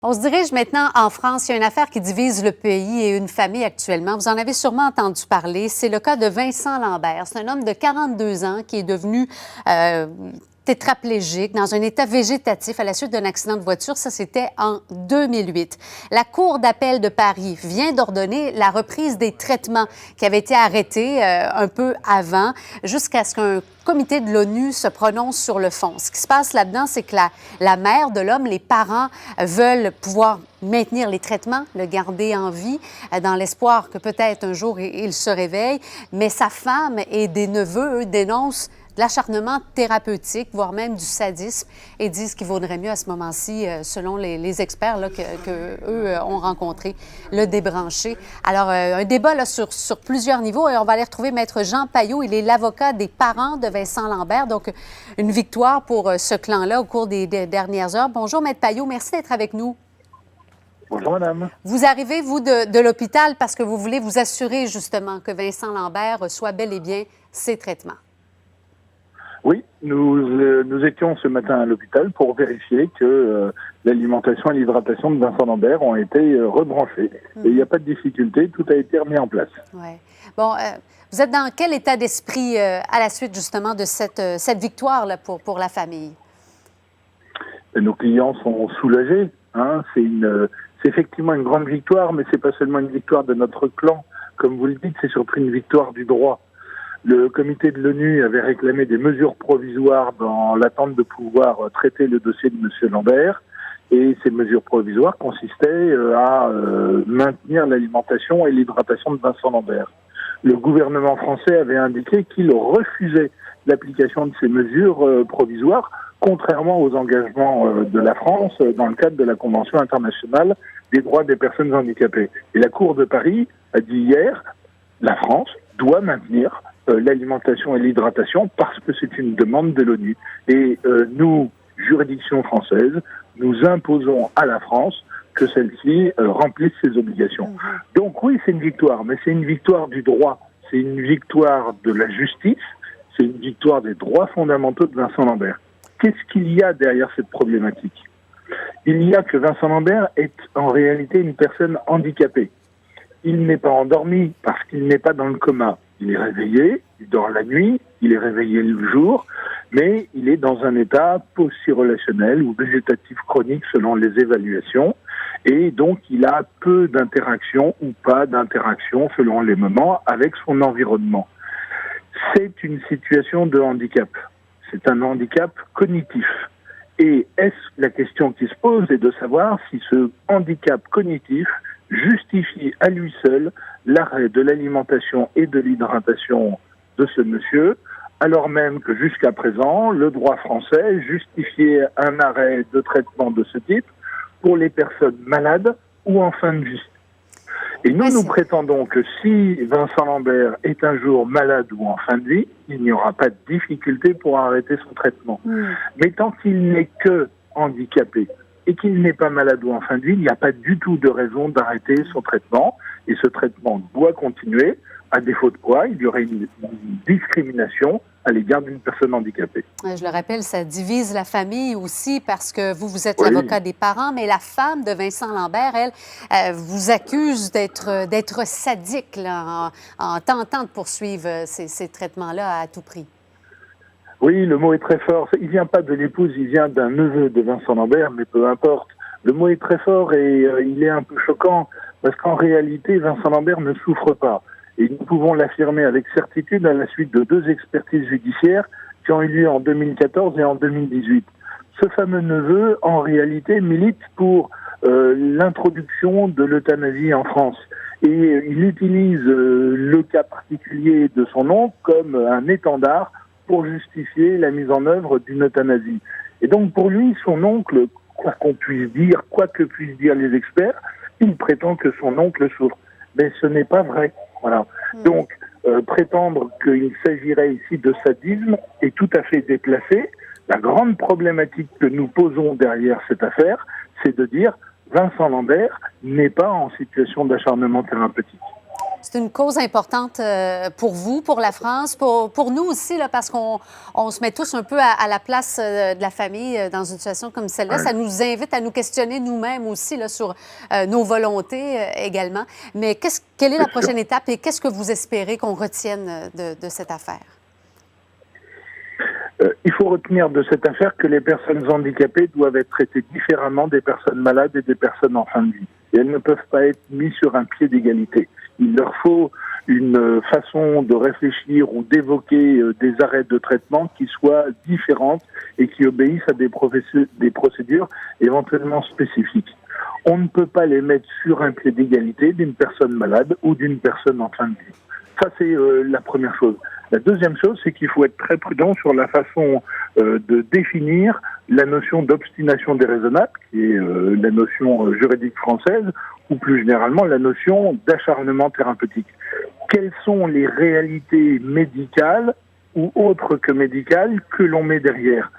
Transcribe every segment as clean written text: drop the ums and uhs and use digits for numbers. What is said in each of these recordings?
On se dirige maintenant en France. Il y a une affaire qui divise le pays et une famille actuellement. Vous en avez sûrement entendu parler. C'est le cas de Vincent Lambert. C'est un homme de 42 ans qui est devenu tétraplégique, dans un état végétatif à la suite d'un accident de voiture. Ça, c'était en 2008. La Cour d'appel de Paris vient d'ordonner la reprise des traitements qui avaient été arrêtés un peu avant, jusqu'à ce qu'un comité de l'ONU se prononce sur le fond. Ce qui se passe là-dedans, c'est que la mère de l'homme, les parents veulent pouvoir maintenir les traitements, le garder en vie, dans l'espoir que peut-être un jour il se réveille. Mais sa femme et des neveux, eux, dénoncent de l'acharnement thérapeutique, voire même du sadisme, et disent qu'il vaudrait mieux à ce moment-ci, selon les experts là, que eux ont rencontrés, le débrancher. Alors, un débat là, sur plusieurs niveaux, et on va aller retrouver Maître Jean Payot. Il est l'avocat des parents de Vincent Lambert, donc une victoire pour ce clan-là au cours des dernières heures. Bonjour, Maître Payot, merci d'être avec nous. Bonjour, madame. Vous arrivez, vous, de l'hôpital parce que vous voulez vous assurer, justement, que Vincent Lambert reçoit bel et bien ses traitements. Oui, nous étions ce matin à l'hôpital pour vérifier que l'alimentation et l'hydratation de Vincent Lambert ont été rebranchées. Et il n'y a pas de difficulté, tout a été remis en place. Ouais. Bon, vous êtes dans quel état d'esprit à la suite, justement, de cette victoire-là pour la famille? Nos clients sont soulagés. Hein. C'est effectivement une grande victoire, mais c'est pas seulement une victoire de notre clan. Comme vous le dites, c'est surtout une victoire du droit. Le comité de l'ONU avait réclamé des mesures provisoires dans l'attente de pouvoir traiter le dossier de M. Lambert. Et ces mesures provisoires consistaient à maintenir l'alimentation et l'hydratation de Vincent Lambert. Le gouvernement français avait indiqué qu'il refusait l'application de ces mesures provisoires, contrairement aux engagements de la France dans le cadre de la Convention internationale des droits des personnes handicapées. Et la Cour de Paris a dit hier, la France doit maintenir l'alimentation et l'hydratation parce que c'est une demande de l'ONU. Et nous, juridiction française, nous imposons à la France que celle-ci remplisse ses obligations. Donc oui, c'est une victoire, mais c'est une victoire du droit, c'est une victoire de la justice, c'est une victoire des droits fondamentaux de Vincent Lambert. Qu'est-ce qu'il y a derrière cette problématique? Il y a que Vincent Lambert est en réalité une personne handicapée. Il n'est pas endormi parce qu'il n'est pas dans le coma. Il est réveillé, il dort la nuit, il est réveillé le jour, mais il est dans un état post-relationnel ou végétatif chronique selon les évaluations. Et donc, il a peu d'interaction ou pas d'interaction selon les moments avec son environnement. C'est une situation de handicap. C'est un handicap cognitif. Et la question qui se pose est de savoir si ce handicap cognitif justifie à lui seul l'arrêt de l'alimentation et de l'hydratation de ce monsieur, alors même que jusqu'à présent, le droit français justifiait un arrêt de traitement de ce type pour les personnes malades ou en fin de vie. Et nous prétendons que si Vincent Lambert est un jour malade ou en fin de vie, il n'y aura pas de difficulté pour arrêter son traitement. Mais tant qu'il n'est que handicapé et qu'il n'est pas malade ou en fin de vie, il n'y a pas du tout de raison d'arrêter son traitement. Et ce traitement doit continuer, à défaut de quoi il y aurait une discrimination à l'égard d'une personne handicapée. Je le rappelle, ça divise la famille aussi parce que vous êtes l'avocat des parents, mais la femme de Vincent Lambert, elle, vous accuse d'être sadique là, en tentant de poursuivre ces traitements-là à tout prix. Oui, le mot est très fort. Il ne vient pas de l'épouse, il vient d'un neveu de Vincent Lambert, mais peu importe. Le mot est très fort et il est un peu choquant parce qu'en réalité, Vincent Lambert ne souffre pas. Et nous pouvons l'affirmer avec certitude à la suite de 2 expertises judiciaires qui ont eu lieu en 2014 et en 2018. Ce fameux neveu, en réalité, milite pour l'introduction de l'euthanasie en France. Et il utilise le cas particulier de son oncle comme un étendard pour justifier la mise en œuvre d'une euthanasie. Et donc pour lui, son oncle, quoi que puissent dire les experts, il prétend que son oncle souffre. Mais ce n'est pas vrai. Voilà. Donc, prétendre qu'il s'agirait ici de sadisme est tout à fait déplacé. La grande problématique que nous posons derrière cette affaire, c'est de dire Vincent Lambert n'est pas en situation d'acharnement thérapeutique. C'est une cause importante pour vous, pour la France, pour nous aussi, là, parce qu'on se met tous un peu à la place de la famille dans une situation comme celle-là. Ça nous invite à nous questionner nous-mêmes aussi là, sur nos volontés également. Mais quelle est la prochaine étape et qu'est-ce que vous espérez qu'on retienne de cette affaire? Il faut retenir de cette affaire que les personnes handicapées doivent être traitées différemment des personnes malades et des personnes en fin de vie. Et elles ne peuvent pas être mises sur un pied d'égalité. Il leur faut une façon de réfléchir ou d'évoquer des arrêts de traitement qui soient différentes et qui obéissent à des procédures éventuellement spécifiques. On ne peut pas les mettre sur un pied d'égalité d'une personne malade ou d'une personne en fin de vie. Ça, c'est la première chose. La deuxième chose, c'est qu'il faut être très prudent sur la façon de définir la notion d'obstination déraisonnable, qui est la notion juridique française, ou plus généralement la notion d'acharnement thérapeutique. Quelles sont les réalités médicales ou autres que médicales que l'on met derrière?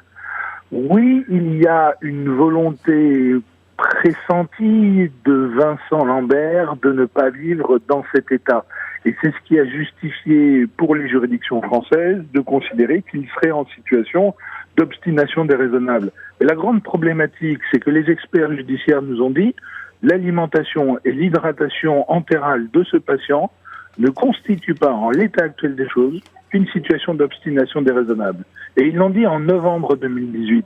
Oui, il y a une volonté pressentie de Vincent Lambert de ne pas vivre dans cet état. Et c'est ce qui a justifié pour les juridictions françaises de considérer qu'il serait en situation d'obstination déraisonnable. Et la grande problématique, c'est que les experts judiciaires nous ont dit l'alimentation et l'hydratation entérale de ce patient ne constituent pas, en l'état actuel des choses, une situation d'obstination déraisonnable. Et ils l'ont dit en novembre 2018.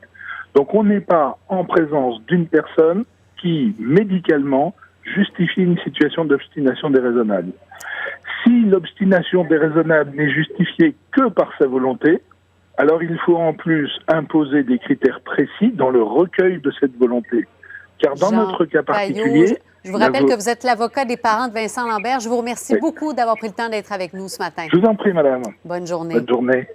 Donc on n'est pas en présence d'une personne qui, médicalement, justifie une situation d'obstination déraisonnable. Si l'obstination déraisonnable n'est justifiée que par sa volonté, alors il faut en plus imposer des critères précis dans le recueil de cette volonté. Car dans notre cas particulier... Je vous rappelle que vous êtes l'avocat des parents de Vincent Lambert. Je vous remercie beaucoup d'avoir pris le temps d'être avec nous ce matin. Je vous en prie, madame. Bonne journée. Bonne journée.